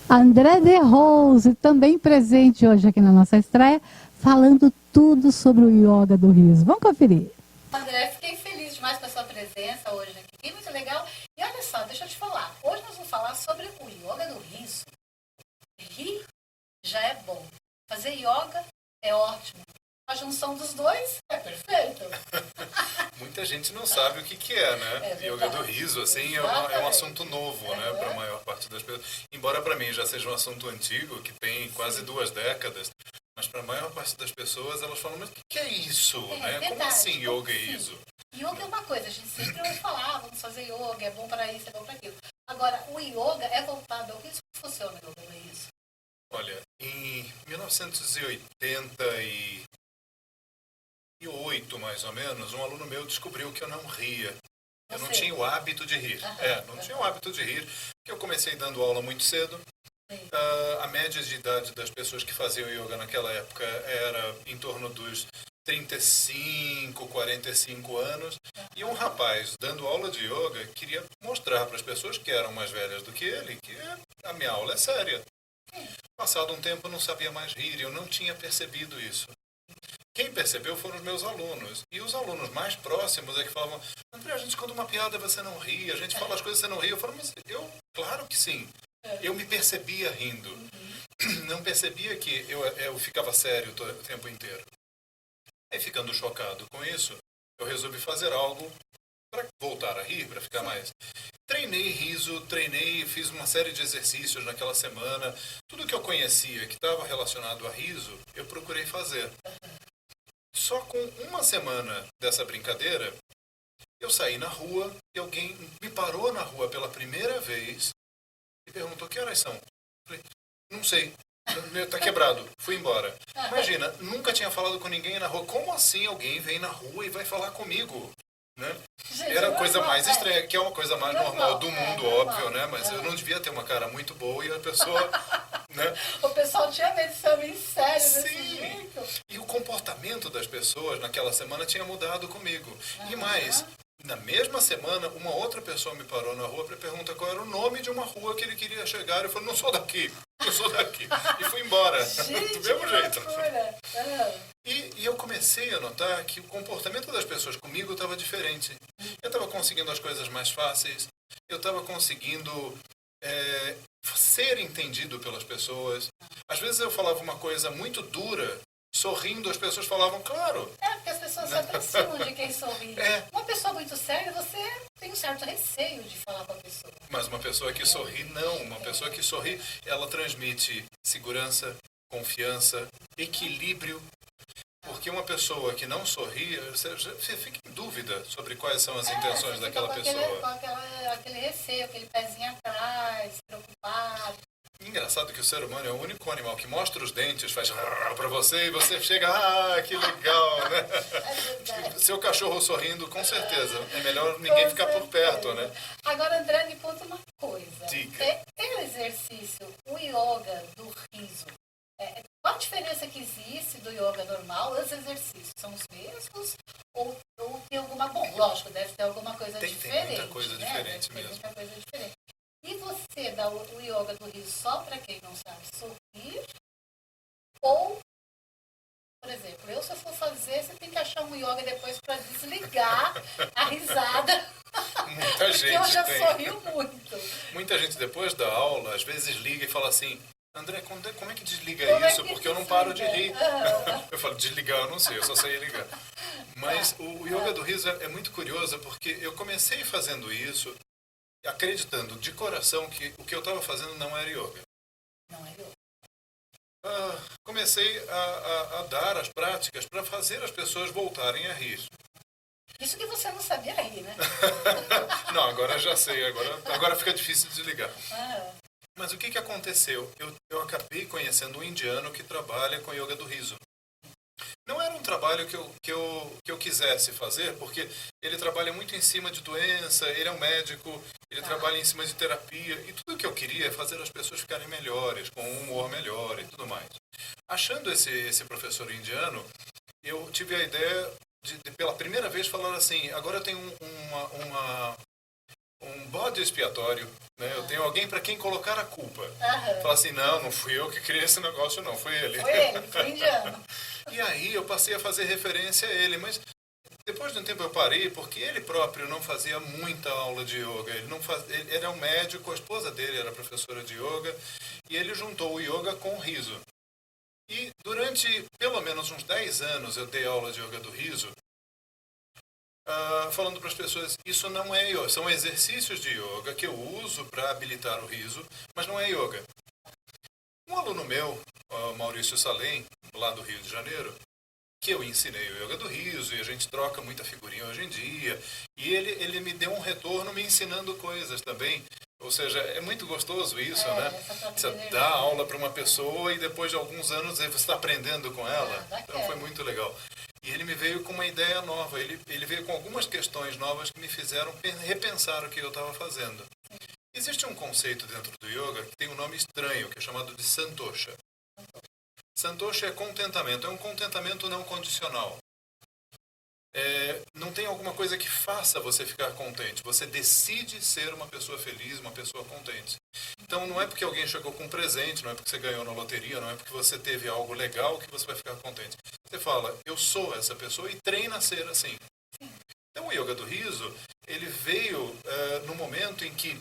André de Rose, também presente hoje aqui na nossa estreia, falando tudo sobre o yoga do riso. Vamos conferir. André, fiquei feliz demais com a sua presença hoje aqui, muito legal. E olha só, deixa eu te falar, hoje nós vamos falar sobre o yoga do riso. Rir já é bom, fazer yoga é ótimo. A junção dos dois é perfeito. Muita gente não sabe o que é, né? É Yoga do riso, assim, é um assunto novo, né? Para a maior parte das pessoas. Embora para mim já seja um assunto antigo, que tem quase 2 décadas, mas para a maior parte das pessoas elas falam, mas o que é isso, né? Verdade, como assim yoga é sim. isso? Yoga é uma coisa, a gente sempre ouve falar, vamos fazer yoga, é bom para isso, é bom para aquilo. Agora, o yoga é voltado ao riso. Como funciona o yoga do riso? Olha, em 1988, mais ou menos, um aluno meu descobriu que eu não ria. Eu não tinha o hábito de rir. Não tinha o hábito de rir, porque eu comecei dando aula muito cedo. A média de idade das pessoas que faziam yoga naquela época era em torno dos 35, 45 anos. E um rapaz dando aula de yoga queria mostrar para as pessoas que eram mais velhas do que ele que a minha aula é séria. Passado um tempo eu não sabia mais rir, eu não tinha percebido isso. Quem percebeu foram os meus alunos. E os alunos mais próximos é que falavam, André, a gente conta uma piada, você não ri, a gente fala as coisas, você não ri. Eu falo, mas claro que sim. Eu me percebia rindo. Não percebia que eu ficava sério o tempo inteiro. Aí, ficando chocado com isso, eu resolvi fazer algo para voltar a rir, para ficar mais. Treinei riso, fiz uma série de exercícios naquela semana. Tudo que eu conhecia que estava relacionado a riso, eu procurei fazer. Só com uma semana dessa brincadeira, eu saí na rua e alguém me parou na rua pela primeira vez e perguntou, que horas são? Eu falei, não sei, tá quebrado, fui embora. Imagina, nunca tinha falado com ninguém na rua. Como assim alguém vem na rua e vai falar comigo? Né? Era a coisa mais estranha, que é uma coisa mais normal do mundo, óbvio, né? Mas eu não devia ter uma cara muito boa e a pessoa... Né? O pessoal tinha medo de ser bem sério desse Sim. jeito. E o comportamento das pessoas naquela semana tinha mudado comigo. E mais, na mesma semana, uma outra pessoa me parou na rua para perguntar qual era o nome de uma rua que ele queria chegar. Eu falei, não sou daqui. E fui embora. Gente, do mesmo jeito. E eu comecei a notar que o comportamento das pessoas comigo estava diferente. Eu estava conseguindo as coisas mais fáceis. Eu estava conseguindo ser entendido pelas pessoas. Às vezes eu falava uma coisa muito dura, sorrindo, as pessoas falavam, claro. Porque as pessoas se aproximam de quem sorri. Uma pessoa muito séria, você tem um certo receio de falar com a pessoa. Mas uma pessoa que sorri, não. Uma pessoa que sorri, ela transmite segurança, confiança, equilíbrio. Porque uma pessoa que não sorri, você fica em dúvida sobre quais são as intenções daquela pessoa. Com aquele receio, aquele pezinho atrás, preocupado. Engraçado que o ser humano é o único animal que mostra os dentes, faz para você e você chega, que legal, né? Seu cachorro sorrindo, com certeza. É melhor ninguém ficar por perto, né? Agora, André, me conta uma coisa. Diga. Tem o exercício, o yoga do riso. Qual a diferença que existe do yoga normal? Os exercícios são os mesmos? Ou tem alguma... Bom, lógico, deve ter alguma coisa diferente. Tem muita coisa diferente mesmo. Muita coisa diferente. E você dá o yoga do riso só para quem não sabe sorrir? Ou, por exemplo, se eu for fazer, você tem que achar um yoga depois para desligar a risada. Muita gente eu já sorrio muito. Muita gente depois da aula, às vezes liga e fala assim, André, como é que desliga isso? Porque eu não paro de rir. Eu falo, desligar eu não sei, eu só sei ligar. Mas o yoga do riso é muito curioso, porque eu comecei fazendo isso, acreditando de coração que o que eu estava fazendo não era yoga. Não é yoga. Comecei a dar as práticas para fazer as pessoas voltarem a rir. Isso que você não sabia rir, né? Não, agora já sei, agora fica difícil de desligar. Mas o que aconteceu? Eu acabei conhecendo um indiano que trabalha com yoga do riso. Não era um trabalho que eu quisesse fazer, porque ele trabalha muito em cima de doença, ele é um médico, ele trabalha em cima de terapia, e tudo que eu queria é fazer as pessoas ficarem melhores, com um humor melhor e tudo mais. Achando esse professor indiano, eu tive a ideia de pela primeira vez, falar assim, agora eu tenho um bode expiatório, né? Eu tenho alguém para quem colocar a culpa. Fala assim, não fui eu que criei esse negócio, não, foi ele. Foi indiano. E aí eu passei a fazer referência a ele, mas depois de um tempo eu parei, porque ele próprio não fazia muita aula de yoga. Ele era um médico, a esposa dele era professora de yoga, e ele juntou o yoga com o riso. E durante pelo menos uns 10 anos eu dei aula de yoga do riso, falando para as pessoas, isso não é yoga, são exercícios de yoga que eu uso para habilitar o riso, mas não é yoga. Um aluno meu, Maurício Salem, lá do Rio de Janeiro, que eu ensinei o yoga do riso, e a gente troca muita figurinha hoje em dia, e ele me deu um retorno me ensinando coisas também. Ou seja, é muito gostoso isso, né? Você dá aula para uma pessoa e depois de alguns anos você está aprendendo com ela. Então foi muito legal. E ele me veio com uma ideia nova, ele veio com algumas questões novas que me fizeram repensar o que eu estava fazendo. Existe um conceito dentro do yoga que tem um nome estranho, que é chamado de santosha. Santosha é contentamento, é um contentamento não condicional. Não tem alguma coisa que faça você ficar contente. Você decide ser uma pessoa feliz, uma pessoa contente. Então não é porque alguém chegou com um presente, não é porque você ganhou na loteria, não é porque você teve algo legal que você vai ficar contente. Você fala, eu sou essa pessoa e treina a ser assim. Então o yoga do riso, ele veio no momento em que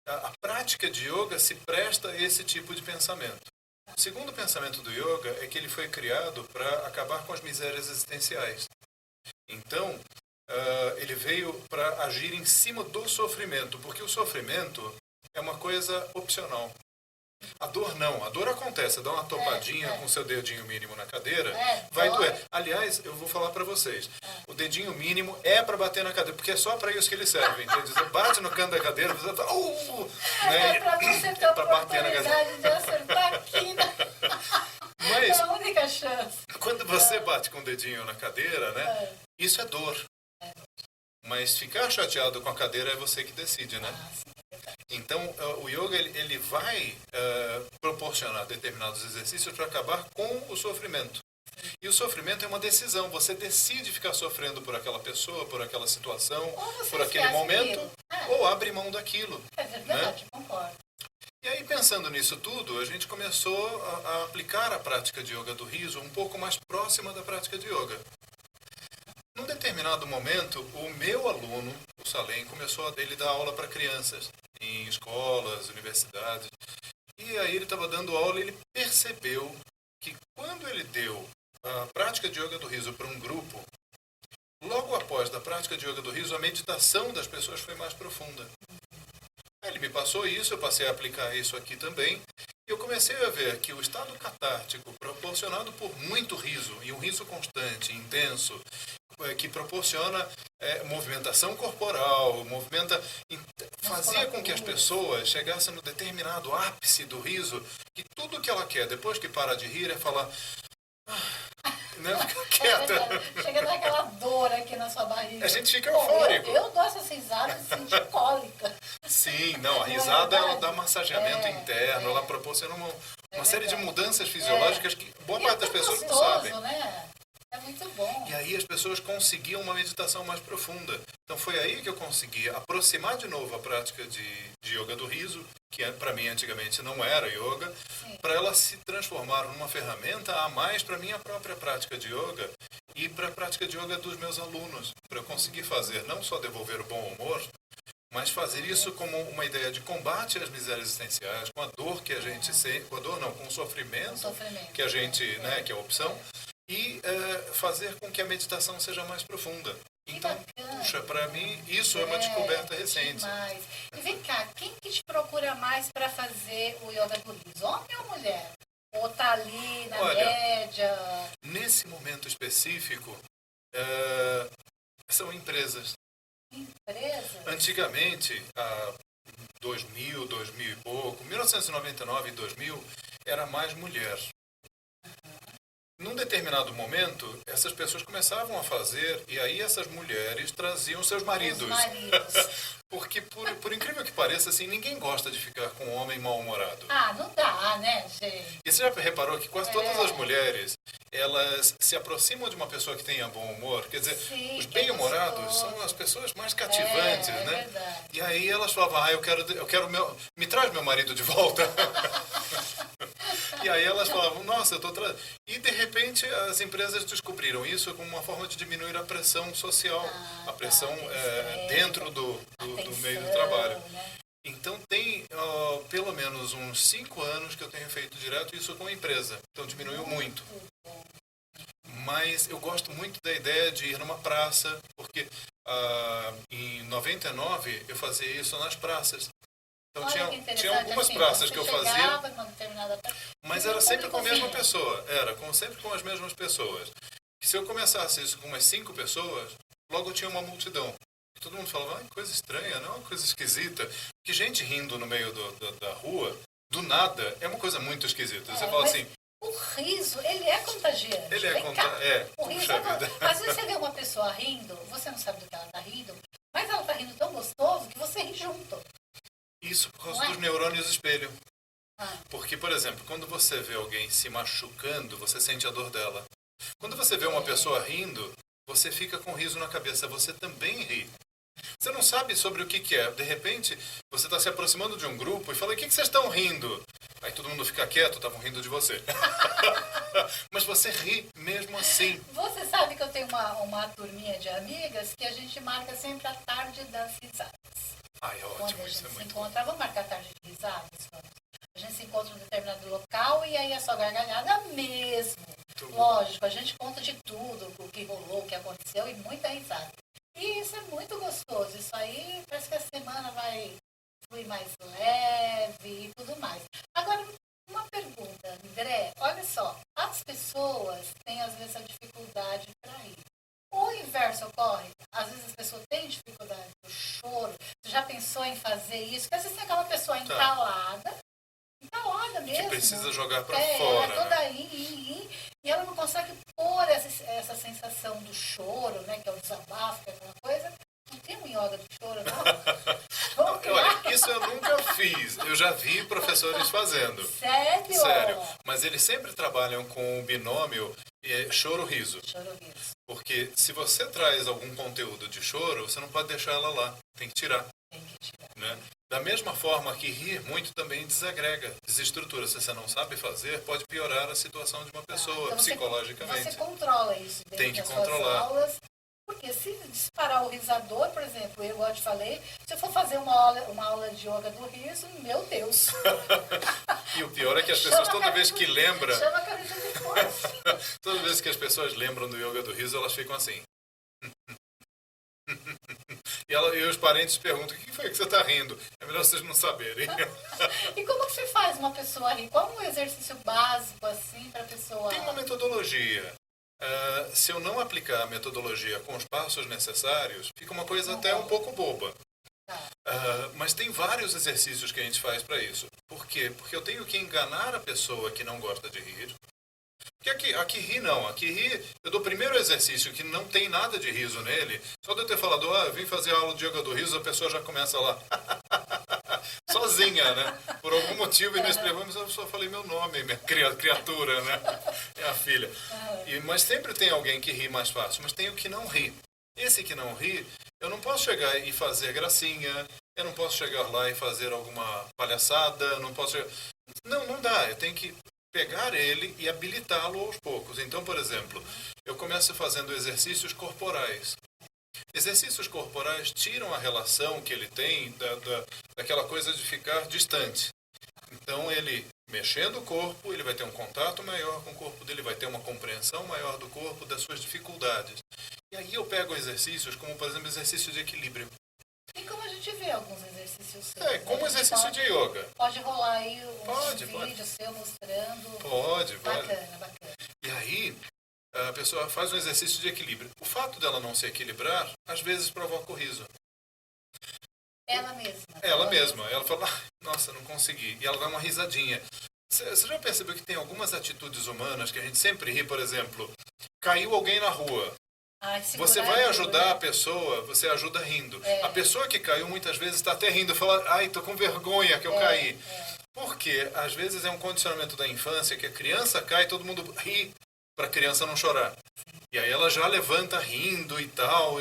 a prática de yoga se presta a esse tipo de pensamento. O segundo pensamento do yoga é que ele foi criado para acabar com as misérias existenciais. Então, ele veio para agir em cima do sofrimento, porque o sofrimento é uma coisa opcional. A dor não, a dor acontece, dá uma topadinha com o seu dedinho mínimo na cadeira, vai doer. Aliás, eu vou falar para vocês, o dedinho mínimo é para bater na cadeira, porque é só para isso que ele serve, entende? Você bate no canto da cadeira, você fala, né? É para você ter a oportunidade de acertar aqui, né? Mas, é a única chance. Quando você bate com o dedinho na cadeira, né? Isso é dor. Mas ficar chateado com a cadeira é você que decide, né? Então, o yoga ele vai proporcionar determinados exercícios para acabar com o sofrimento. E o sofrimento é uma decisão. Você decide ficar sofrendo por aquela pessoa, por aquela situação, por aquele momento, ou abre mão daquilo. É verdade, concordo. E aí, pensando nisso tudo, a gente começou a aplicar a prática de yoga do riso um pouco mais próxima da prática de yoga. Num determinado momento, o meu aluno, o Salem, ele dar aula para crianças, em escolas, universidades. E aí ele estava dando aula e ele percebeu que quando ele deu a prática de yoga do riso para um grupo, logo após da prática de yoga do riso, a meditação das pessoas foi mais profunda. Ele me passou isso, eu passei a aplicar isso aqui também, e eu comecei a ver que o estado catártico proporcionado por muito riso, e um riso constante, intenso, que proporciona movimentação corporal, fazia com que as pessoas chegassem no determinado ápice do riso, que tudo que ela quer, depois que para de rir, é falar... Né? Fica quieta. Chega daquela dor aqui na sua barriga. A gente fica eufórico. Eu dou essas risadas e sinto cólica. Sim, não, a risada ela dá massageamento interno, ela proporciona uma série de mudanças fisiológicas que boa parte das pessoas não sabem. Né? É muito bom. E aí as pessoas conseguiam uma meditação mais profunda. Então foi aí que eu consegui aproximar de novo a prática de yoga do riso, que para mim antigamente não era yoga, para ela se transformar numa ferramenta a mais para a minha própria prática de yoga e para a prática de yoga dos meus alunos, para eu conseguir fazer não só devolver o bom humor, mas fazer isso como uma ideia de combate às misérias existenciais, com a dor que a gente sente, com o sofrimento que a gente, né, que é a opção, e fazer com que a meditação seja mais profunda. Então, puxa, para mim, isso é uma descoberta recente. Demais. E vem cá, quem que te procura mais para fazer o yoga do riso? Homem ou mulher? Ou tá ali na média? Nesse momento específico, são empresas. Empresas? Antigamente, há 2000 e pouco, 1999 e 2000, era mais mulher. Num determinado momento, essas pessoas começavam a fazer, e aí essas mulheres traziam seus maridos. Porque, por incrível que pareça, assim, ninguém gosta de ficar com um homem mal-humorado. Ah, não dá, né, gente? E você já reparou que quase todas as mulheres, elas se aproximam de uma pessoa que tenha bom humor. Quer dizer, Sim, os que é bem-humorados gostoso. são as pessoas mais cativantes, É né? verdade. E aí elas falavam, eu quero me traz meu marido de volta. E aí elas falavam, nossa, eu estou trazendo. E de repente as empresas descobriram isso como uma forma de diminuir a pressão social, a pressão dentro do meio do trabalho. Né? Então tem pelo menos uns 5 anos que eu tenho feito direto isso com a empresa. Então diminuiu muito. Mas eu gosto muito da ideia de ir numa praça, porque em 99 eu fazia isso nas praças. Então tinha algumas assim, praças que eu fazia, numa determinada praça, mas e era o sempre com a público mesma vinha. pessoa. Sempre com as mesmas pessoas. E se eu começasse isso com umas 5 pessoas, logo tinha uma multidão. E todo mundo falava, coisa estranha, não é uma coisa esquisita. Que gente rindo no meio da rua, do nada, é uma coisa muito esquisita. Você fala mas assim, o riso, ele é contagiante. ele é Vem cá. O riso puxa vida. Às vezes você vê uma pessoa rindo, você não sabe do que ela está rindo, mas ela está rindo tão gostoso que você ri junto. Isso por causa Não é? dos neurônios espelho. Ah, Porque, por exemplo, quando você vê alguém se machucando, você sente a dor dela. Quando você vê uma pessoa rindo, você fica com riso na cabeça, você também ri. Você não sabe sobre o que é. De repente, você está se aproximando de um grupo e fala, o que vocês estão rindo? Aí todo mundo fica quieto, estavam rindo de você. Mas você ri mesmo assim. você sabe que eu tenho uma turminha de amigas que a gente marca sempre a tarde das risadas. Ai, é Quando ótimo, a isso gente é se muito encontra, vamos marcar a tarde de risadas? Vamos. A gente se encontra em um determinado local e aí é só gargalhada mesmo. bom. Lógico, a gente conta de tudo, o que rolou, o que aconteceu e muita risada. E isso é muito gostoso. Isso aí parece que a semana vai fluir mais leve e tudo mais. Agora, uma pergunta, André. Olha só, as pessoas têm às vezes a dificuldade para ir. O inverso ocorre. Às vezes as pessoas têm dificuldade do choro. Você já pensou em fazer isso? Porque às vezes tem aquela pessoa entalada mesmo. Que precisa jogar para Ela fora. é toda Né? aí, e ela não consegue pôr essa sensação do choro, né? Que é o desabafo, que é aquela coisa. Não tem um yoga do choro, não? Vamos criar? Olha, isso eu nunca fiz. Eu já vi professores fazendo. Sério? Sério. Mas eles sempre trabalham com o binômio choro-riso. Choro-riso. Porque se você traz algum conteúdo de choro, você não pode deixar ela lá. Tem que tirar. Tem que tirar. Né? Da mesma forma que rir muito também desagrega, desestrutura. Se você não sabe fazer, pode piorar a situação de uma pessoa, Então psicologicamente. Você controla isso dentro Tem que das controlar. suas aulas. Porque se disparar o risador, por exemplo, eu te falei, se eu for fazer uma aula de yoga do riso, meu Deus. E o pior é que as pessoas, toda vez que lembram, Chama a cabeça de força. toda vez que as pessoas lembram do yoga do riso, elas ficam assim. E os parentes perguntam, o que foi que você está rindo? É melhor vocês não saberem. E como que você faz uma pessoa rir? Qual um exercício básico, assim, para a pessoa... Tem uma metodologia. Se eu não aplicar a metodologia com os passos necessários, fica uma coisa até um pouco boba. Mas tem vários exercícios que a gente faz para isso. Por quê? Porque eu tenho que enganar a pessoa que não gosta de rir. Porque aqui ri não. Aqui ri, eu dou o primeiro exercício que não tem nada de riso nele. Só de eu ter falado, eu vim fazer aula de yoga do riso, a pessoa já começa lá. Sozinha, né? Por algum motivo inexplicável, mas eu só falei meu nome, minha criatura, né? Minha filha. Mas sempre tem alguém que ri mais fácil, mas tem o que não ri. Esse que não ri, eu não posso chegar e fazer gracinha, eu não posso chegar lá e fazer alguma palhaçada, não posso chegar... Não dá, eu tenho que pegar ele e habilitá-lo aos poucos. Então, por exemplo, eu começo fazendo exercícios corporais. Exercícios corporais tiram a relação que ele tem daquela coisa de ficar distante. Então, ele, mexendo o corpo, ele vai ter um contato maior com o corpo dele, vai ter uma compreensão maior do corpo, das suas dificuldades. E aí eu pego exercícios como, por exemplo, exercício de equilíbrio. E como a gente vê alguns exercícios seus? Como exercício de yoga. Pode rolar aí Pode. vídeo seu mostrando. Pode. Bacana. E aí, a pessoa faz um exercício de equilíbrio. O fato dela não se equilibrar, às vezes provoca o riso. Ela mesma. Ela mesma. Ela fala, nossa, não consegui. E ela dá uma risadinha. Você já percebeu que tem algumas atitudes humanas que a gente sempre ri, por exemplo, caiu alguém na rua. Você vai ajudar a pessoa, você ajuda rindo. A pessoa que caiu muitas vezes está até rindo, fala, ai, tô com vergonha que eu caí. Porque às vezes é um condicionamento da infância que a criança cai e todo mundo ri. para a criança não chorar. E aí ela já levanta rindo e tal.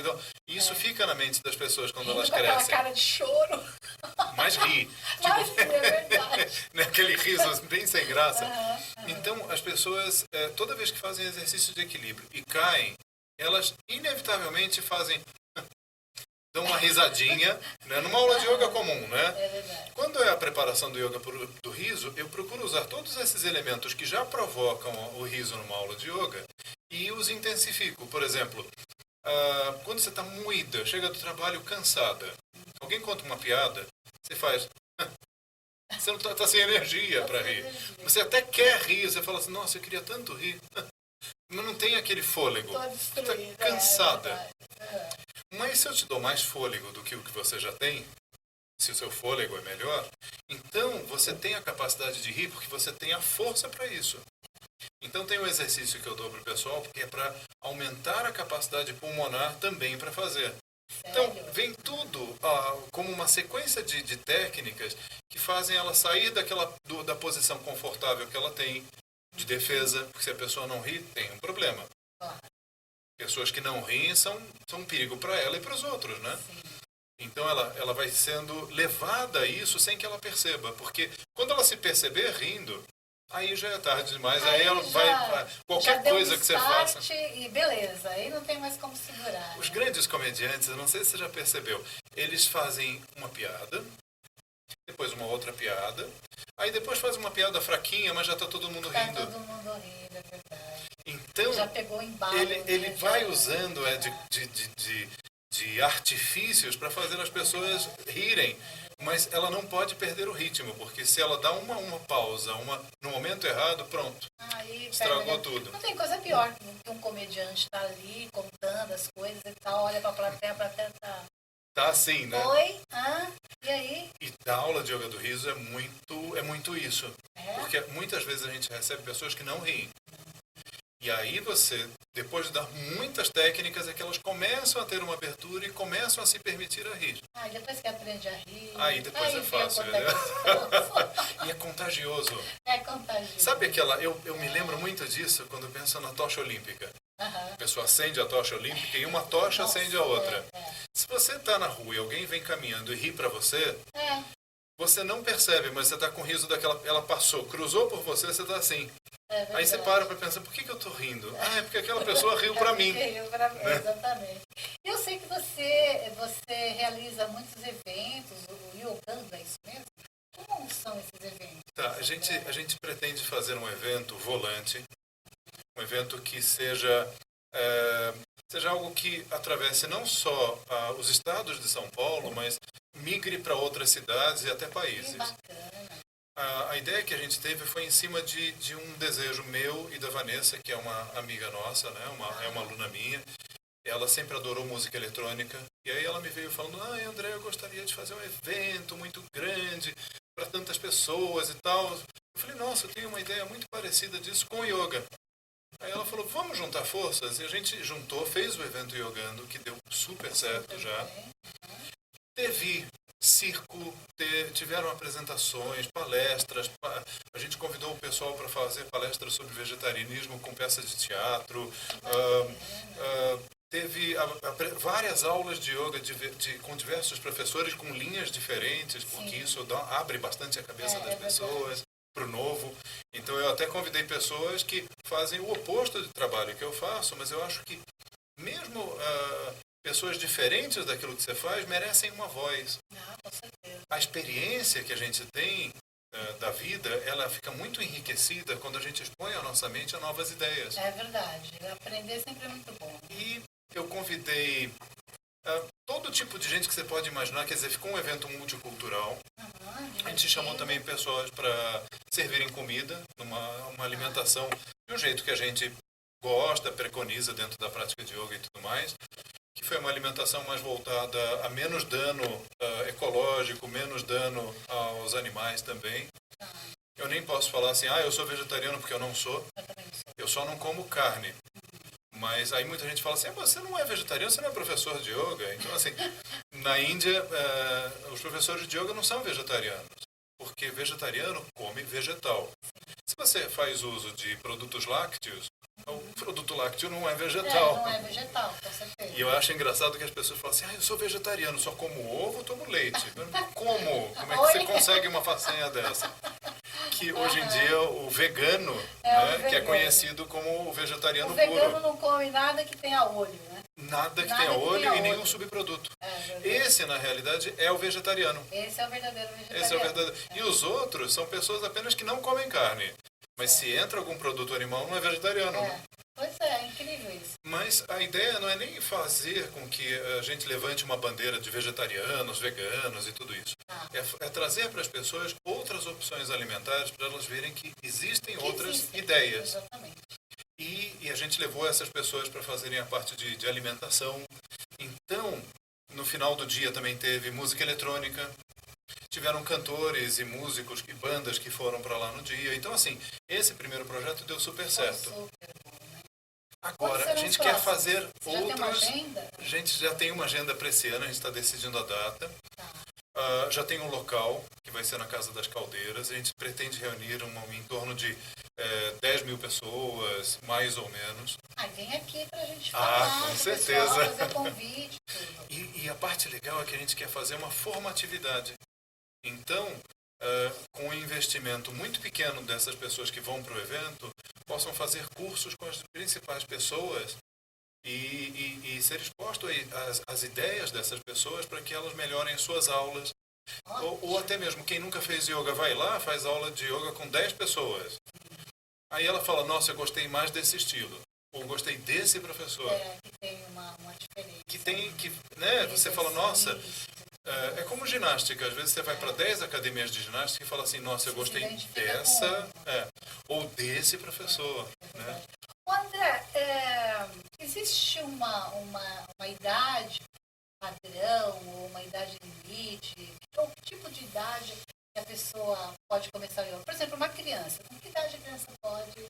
E isso fica na mente das pessoas quando Rindo elas com aquela crescem. cara de choro. Mas ri. Mas é verdade. Né, aquele riso bem sem graça. Então, as pessoas, toda vez que fazem exercício de equilíbrio e caem, elas inevitavelmente dão uma risadinha, né, numa aula de yoga comum, né? É verdade. Quando é a preparação do yoga do riso, eu procuro usar todos esses elementos que já provocam o riso numa aula de yoga e os intensifico. Por exemplo, quando você está moída, chega do trabalho cansada, alguém conta uma piada, você faz... Você não está sem energia para rir. Você até quer rir, você fala assim, nossa, eu queria tanto rir. Mas não tem aquele fôlego. Você está cansada. Mas se eu te dou mais fôlego do que o que você já tem, se o seu fôlego é melhor, então você tem a capacidade de rir porque você tem a força para isso. Então tem um exercício que eu dou para o pessoal, porque é para aumentar a capacidade pulmonar também para fazer. Então, vem tudo como uma sequência de técnicas que fazem ela sair da posição confortável que ela tem, de defesa, porque se a pessoa não ri, tem um problema. Pessoas que não riem são um perigo para ela e para os outros, né? Então ela vai sendo levada a isso sem que ela perceba, porque quando ela se perceber rindo, aí já é tarde demais, aí ela vai... Qualquer coisa que você faça... E beleza, aí não tem mais como segurar. Os grandes comediantes, eu não sei se você já percebeu, eles fazem uma piada, depois uma outra piada, aí depois faz uma piada fraquinha, mas já está todo mundo rindo. Tá todo mundo rindo, é verdade. Então, já pegou embalo, ele vai usando de artifícios para fazer as pessoas rirem, mas ela não pode perder o ritmo, porque se ela dá uma pausa, no momento errado, pronto, aí estragou tudo. Não tem coisa pior que um comediante tá ali contando as coisas e tal, olha pra plateia tá... Tá assim, né? Oi? E aí? E da aula de yoga do riso é muito isso. Porque muitas vezes a gente recebe pessoas que não riem. E aí você, depois de dar muitas técnicas, é que elas começam a ter uma abertura e começam a se permitir a rir. Depois que aprende a rir... Aí depois é fácil, né? E é contagioso. É contagioso. Sabe eu me lembro muito disso quando eu penso na tocha olímpica. A pessoa acende a tocha olímpica e uma tocha acende a outra. Se você está na rua e alguém vem caminhando e ri para você, você não percebe, mas você está com o riso daquela... Ela passou, cruzou por você, você está assim. Aí você para pensar, por que eu estou rindo? É porque aquela pessoa riu para mim. Riu para mim, exatamente. Eu sei que você realiza muitos eventos, o Yoganda, é isso mesmo? Como são esses eventos? Tá, a gente pretende fazer um evento volante, um evento que seja algo que atravesse não só os estados de São Paulo, mas migre para outras cidades e até países. Que bacana. A ideia que a gente teve foi em cima de um desejo meu e da Vanessa, que é uma amiga nossa, né? É uma aluna minha. Ela sempre adorou música eletrônica. E aí ela me veio falando, André, eu gostaria de fazer um evento muito grande para tantas pessoas e tal. Eu falei, nossa, eu tenho uma ideia muito parecida disso com yoga. Aí ela falou, vamos juntar forças? E a gente juntou, fez o evento Yogando, que deu super certo já. Teve circo, tiveram apresentações, palestras. A gente convidou o pessoal para fazer palestras sobre vegetarianismo com peças de teatro. Teve várias aulas de yoga com diversos professores com linhas diferentes, porque isso abre bastante a cabeça das pessoas para o novo. Então eu até convidei pessoas que fazem o oposto do trabalho que eu faço, mas eu acho que mesmo pessoas diferentes daquilo que você faz merecem uma voz. Com certeza. A experiência que a gente tem da vida, ela fica muito enriquecida quando a gente expõe a nossa mente a novas ideias. É verdade. Aprender sempre é muito bom. E eu convidei todo tipo de gente que você pode imaginar, quer dizer, ficou um evento multicultural. A gente chamou também pessoas para servirem comida, uma alimentação de um jeito que a gente gosta, preconiza dentro da prática de yoga e tudo mais, que foi uma alimentação mais voltada a menos dano ecológico, menos dano aos animais também. Eu nem posso falar assim, eu sou vegetariano porque eu não sou. Eu só não como carne. Mas aí muita gente fala assim, você não é vegetariano, você não é professor de yoga. Então, assim, na Índia, os professores de yoga não são vegetarianos, porque vegetariano come vegetal. Se você faz uso de produtos lácteos, O produto lácteo não é vegetal. Não é vegetal, com certeza. E eu acho engraçado que as pessoas falam assim, eu sou vegetariano, só como ovo, tomo leite. Como? Como é que você consegue uma façanha dessa? Que hoje em dia o vegano, que é conhecido como o vegetariano puro. O vegano não come nada que tenha olho, né? Nada que tenha olho e nenhum subproduto. Esse, na realidade, é o vegetariano. Esse é o verdadeiro vegetariano. Esse é o verdadeiro. E os outros são pessoas apenas que não comem carne. Mas se entra algum produto animal, não é vegetariano. Pois é incrível isso. Mas a ideia não é nem fazer com que a gente levante uma bandeira de vegetarianos, veganos e tudo isso. É trazer para as pessoas outras opções alimentares para elas verem que existem outras ideias. Exatamente. E a gente levou essas pessoas para fazerem a parte de alimentação. Então, no final do dia também teve música eletrônica. Tiveram cantores e músicos e bandas que foram para lá no dia. Então, assim, esse primeiro projeto deu super certo. Super bom, né? Agora, a gente quer fazer outras... Já tem uma agenda? A gente já tem uma agenda para esse ano, a gente está decidindo a data. Já tem um local, que vai ser na Casa das Caldeiras. A gente pretende reunir em torno de 10 mil pessoas, mais ou menos. Vem aqui para a gente falar, com certeza. Fazer convite, tudo. E a parte legal é que a gente quer fazer uma formatividade. Então, com um investimento muito pequeno dessas pessoas que vão para o evento, possam fazer cursos com as principais pessoas e ser exposto às ideias dessas pessoas para que elas melhorem suas aulas. Ou até mesmo quem nunca fez yoga vai lá, faz aula de yoga com 10 pessoas. Aí ela fala, nossa, eu gostei mais desse estilo. Ou gostei desse professor. Que tem uma diferença. Você fala, nossa... É como ginástica, às vezes você vai para 10 academias de ginástica e fala assim, nossa, eu gostei dessa, ou desse professor. Né? André, existe uma idade padrão, ou uma idade limite? Ou que tipo de idade que a pessoa pode começar o yoga? Por exemplo, uma criança, com que idade a criança pode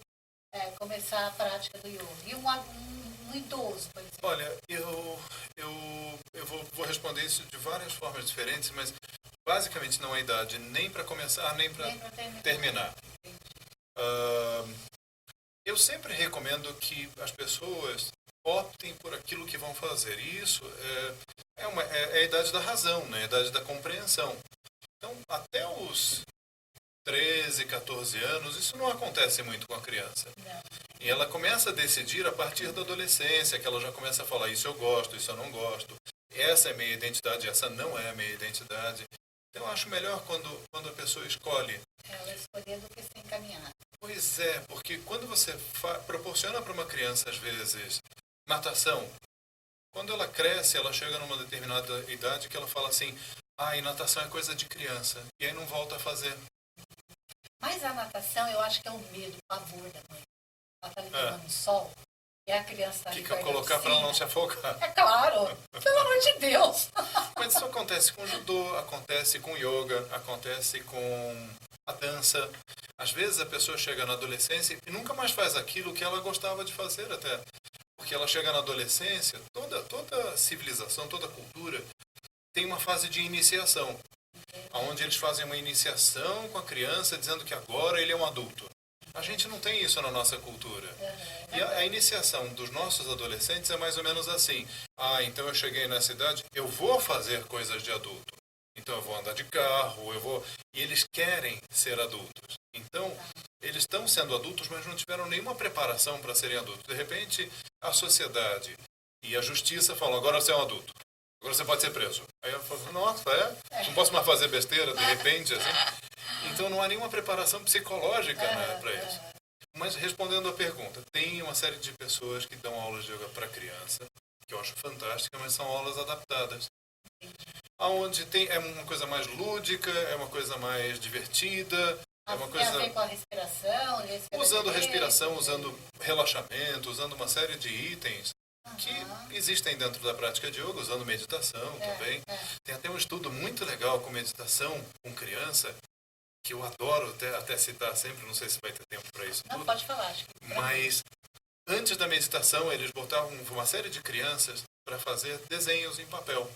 começar a prática do yoga? E um idoso, por exemplo? Olha, eu vou responder isso de várias formas diferentes, mas basicamente não há idade nem para começar, nem para terminar. Eu sempre recomendo que as pessoas optem por aquilo que vão fazer. E isso é a idade da razão, né? A idade da compreensão. Então, até os 13, 14 anos, isso não acontece muito com a criança. E ela começa a decidir a partir da adolescência, que ela já começa a falar, isso eu gosto, isso eu não gosto, essa é minha identidade, essa não é a minha identidade. Então, eu acho melhor quando a pessoa escolhe. Ela escolher do que se encaminhar. Pois é, porque quando você proporciona para uma criança, às vezes, natação, quando ela cresce, ela chega numa determinada idade que ela fala assim, e natação é coisa de criança, e aí não volta a fazer. Mas a natação, eu acho que é o medo, o pavor da mãe. Ela está ali tomando sol e a criança está ali. Que colocar para ela não se afogar. É claro, pelo amor de Deus. Mas isso acontece com judô, acontece com yoga, acontece com a dança. Às vezes a pessoa chega na adolescência e nunca mais faz aquilo que ela gostava de fazer até. Porque ela chega na adolescência, toda civilização, toda cultura tem uma fase de iniciação. Onde eles fazem uma iniciação com a criança, dizendo que agora ele é um adulto. A gente não tem isso na nossa cultura. E a iniciação dos nossos adolescentes é mais ou menos assim. Então eu cheguei nessa idade, eu vou fazer coisas de adulto. Então eu vou andar de carro, E eles querem ser adultos. Então, eles estão sendo adultos, mas não tiveram nenhuma preparação para serem adultos. De repente, a sociedade e a justiça falam, agora você é um adulto. Agora você pode ser preso. Aí eu falo, nossa, não posso mais fazer besteira, de repente, assim. Então não há nenhuma preparação psicológica, né, para isso. Mas respondendo à pergunta, tem uma série de pessoas que dão aulas de yoga para criança, que eu acho fantástica, mas são aulas adaptadas. Onde é uma coisa mais lúdica, é uma coisa mais divertida, é uma coisa... Tem a ver com a respiração, usando respiração, usando relaxamento, usando uma série de itens que existem dentro da prática de yoga, usando meditação também. Tem até um estudo muito legal com meditação com criança, que eu adoro até citar sempre, não sei se vai ter tempo para isso. Não, pode falar. Acho que... Mas antes da meditação, eles botavam uma série de crianças para fazer desenhos em papel.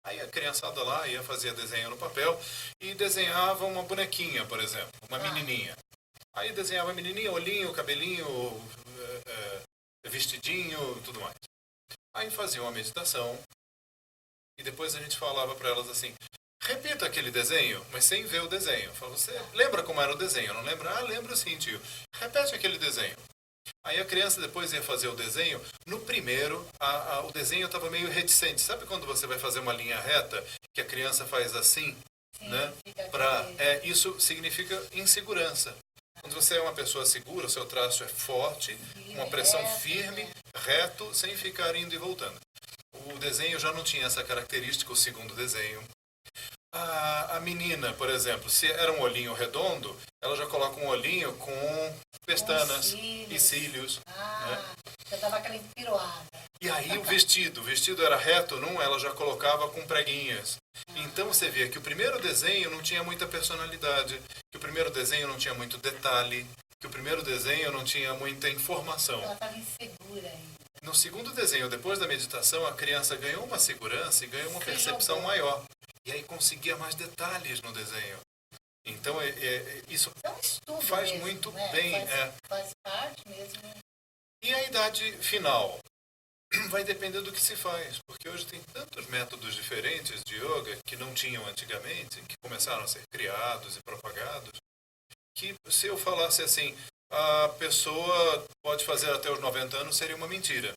Aí a criançada lá ia fazer desenho no papel e desenhava uma bonequinha, por exemplo, uma menininha. Aí desenhava a menininha, olhinho, cabelinho, vestidinho, tudo mais. Aí fazia uma meditação e depois a gente falava para elas assim, repita aquele desenho, mas sem ver o desenho. Eu falava, você lembra como era o desenho? Não lembra? Ah, lembro sim, tio. Repete aquele desenho. Aí a criança depois ia fazer o desenho. No primeiro, o desenho estava meio reticente. Sabe quando você vai fazer uma linha reta, que a criança faz assim? Sim, Né? Isso significa insegurança. Quando você é uma pessoa segura, o seu traço é forte, uma pressão firme, reto, sem ficar indo e voltando. O desenho já não tinha essa característica, o segundo desenho. A menina, por exemplo, se era um olhinho redondo, ela já coloca um olhinho com pestanas e cílios. Já dava aquela empiroada. E aí o vestido era reto, não? Ela já colocava com preguinhas. Então você via que o primeiro desenho não tinha muita personalidade, que o primeiro desenho não tinha muito detalhe, que o primeiro desenho não tinha muita informação. Ela estava insegura ainda. No segundo desenho, depois da meditação, a criança ganhou uma segurança e ganhou uma percepção maior. E aí conseguia mais detalhes no desenho. Então, isso faz mesmo, muito bem. Faz parte mesmo. E a idade final? Vai depender do que se faz. Porque hoje tem tantos métodos diferentes de yoga que não tinham antigamente, que começaram a ser criados e propagados, que se eu falasse assim, a pessoa pode fazer até os 90 anos, seria uma mentira.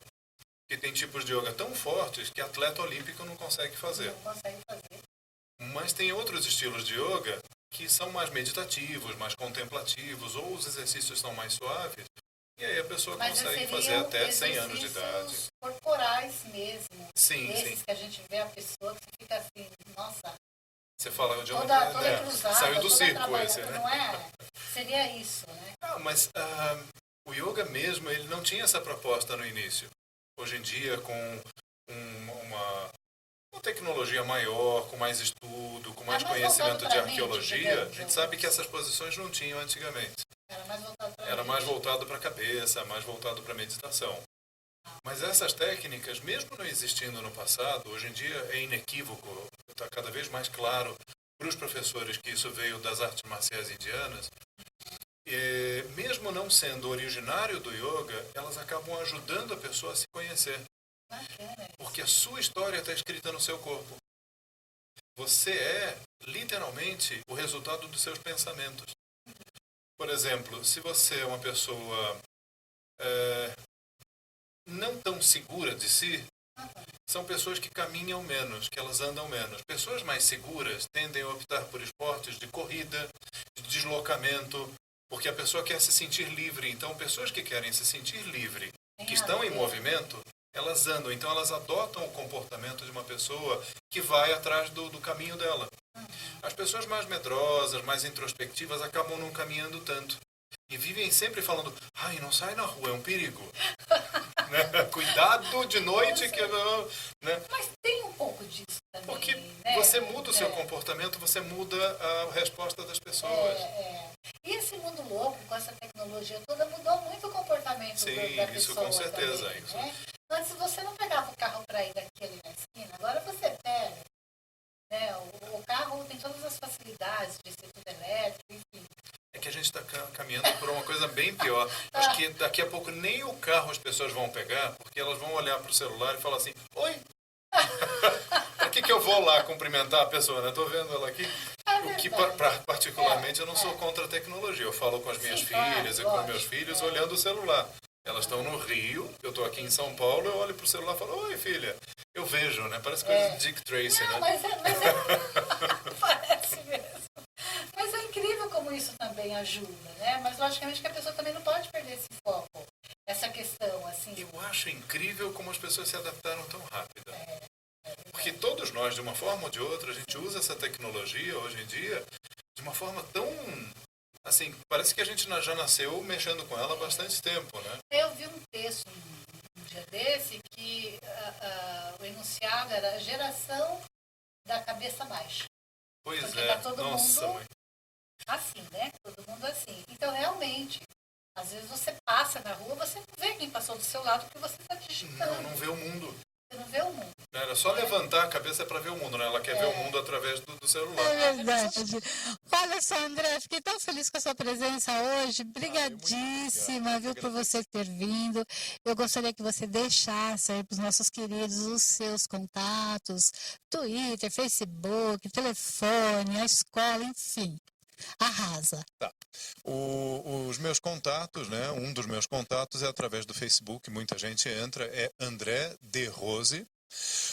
Porque tem tipos de yoga tão fortes que atleta olímpico não consegue fazer. Não consegue fazer. Mas tem outros estilos de yoga que são mais meditativos, mais contemplativos, ou os exercícios são mais suaves, e aí a pessoa consegue fazer até 100 anos de idade. Corporais mesmo. Sim, esses que a gente vê a pessoa que fica assim, nossa. Você fala de toda cruzada, saiu do circo esse, né? Não é? Seria isso, né? Mas o yoga mesmo, ele não tinha essa proposta no início. Hoje em dia, com uma tecnologia maior, com mais estudo, com mais conhecimento de arqueologia, a gente sabe que essas posições não tinham antigamente. Era mais voltado para a cabeça, mais voltado para a meditação. Mas essas técnicas, mesmo não existindo no passado, hoje em dia é inequívoco, está cada vez mais claro para os professores que isso veio das artes marciais indianas. E, mesmo não sendo originário do yoga, elas acabam ajudando a pessoa a se conhecer. Porque a sua história está escrita no seu corpo. Você é, literalmente, o resultado dos seus pensamentos. Por exemplo, se você é uma pessoa não tão segura de si, são pessoas que caminham menos, que elas andam menos. Pessoas mais seguras tendem a optar por esportes de corrida, de deslocamento, porque a pessoa quer se sentir livre. Então, pessoas que querem se sentir livre, que estão em movimento, elas andam. Então, elas adotam o comportamento de uma pessoa que vai atrás do caminho dela. As pessoas mais medrosas, mais introspectivas, acabam não caminhando tanto. E vivem sempre falando, ai, não sai na rua, é um perigo. Né? Cuidado de noite. Né? Mas tem um pouco disso também. Porque né? você muda o seu comportamento, você muda a resposta das pessoas. E esse mundo louco, com essa tecnologia toda, mudou muito o comportamento da pessoa. Sim, isso com certeza. Também, né? Antes você não pegava o carro para ir daqui ali na esquina, agora você pega. Né? O carro tem todas as facilidades de ser tudo elétrico, enfim. É que a gente está caminhando por uma coisa bem pior. Acho que daqui a pouco nem o carro as pessoas vão pegar, porque elas vão olhar para o celular e falar assim, oi! Para que eu vou lá cumprimentar a pessoa? Né? Estou vendo ela aqui. O que, particularmente, eu não sou contra a tecnologia. Eu falo com as minhas filhas e com meus filhos olhando o celular. Elas estão no Rio, eu estou aqui em São Paulo, eu olho para o celular e falo, oi, filha. Eu vejo, né? Parece coisa de Dick Tracy, não, né? Parece mesmo. Mas é incrível como isso também ajuda, né? Mas logicamente que a pessoa também não pode perder esse foco, essa questão, assim. Eu acho incrível como as pessoas se adaptaram tão rápido. Porque todos nós, de uma forma ou de outra, a gente usa essa tecnologia hoje em dia de uma forma tão... Assim, parece que a gente já nasceu mexendo com ela há bastante tempo, né? Eu vi um texto um dia desse que o enunciado era a geração da cabeça baixa. Pois porque é, tá todo mundo assim, né? Todo mundo assim. Então, realmente, às vezes você passa na rua, você não vê quem passou do seu lado porque você está digitando. Não vê o mundo. Você não vê o mundo. Era só levantar a cabeça para ver o mundo, né? Ela quer ver o mundo através do celular. É verdade. Olha só, André, fiquei tão feliz com a sua presença hoje. Brigadíssima, viu, por você ter vindo. Eu gostaria que você deixasse aí para os nossos queridos os seus contatos, Twitter, Facebook, telefone, a escola, enfim. Arrasa. Tá. Os meus contatos, né? Um dos meus contatos é através do Facebook, muita gente entra, é André de Rose.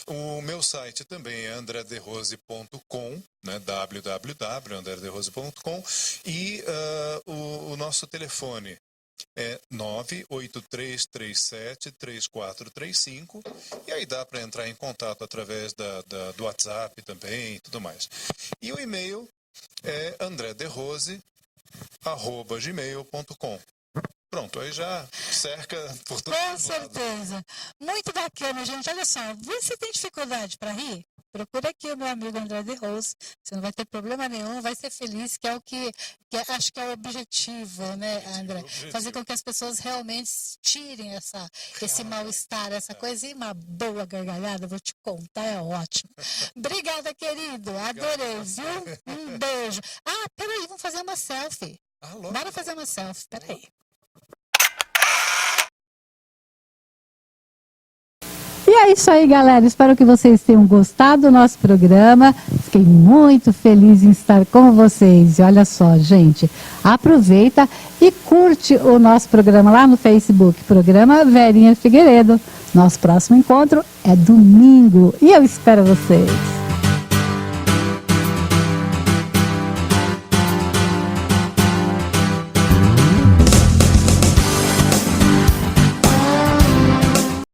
O meu site também é andrederose.com, né? www.andrederose.com, e o nosso telefone é 983373435, e aí dá para entrar em contato através do WhatsApp também e tudo mais. E o e-mail é andrederose@gmail.com. Pronto, aí já cerca por todo Com certeza. Muito bacana, gente. Olha só, você tem dificuldade para rir? Procura aqui o meu amigo André de Rose. Você não vai ter problema nenhum, vai ser feliz, que é o que acho que é o objetivo, né, André? Fazer com que as pessoas realmente tirem esse mal-estar, essa coisa, e uma boa gargalhada, vou te contar, é ótimo. Obrigada, querido. Adorei, viu? Um beijo. Ah, peraí, vamos fazer uma selfie. Bora fazer uma selfie, peraí. E é isso aí, galera. Espero que vocês tenham gostado do nosso programa. Fiquei muito feliz em estar com vocês. E olha só, gente, aproveita e curte o nosso programa lá no Facebook, Programa Verinha Figueiredo. Nosso próximo encontro é domingo e eu espero vocês.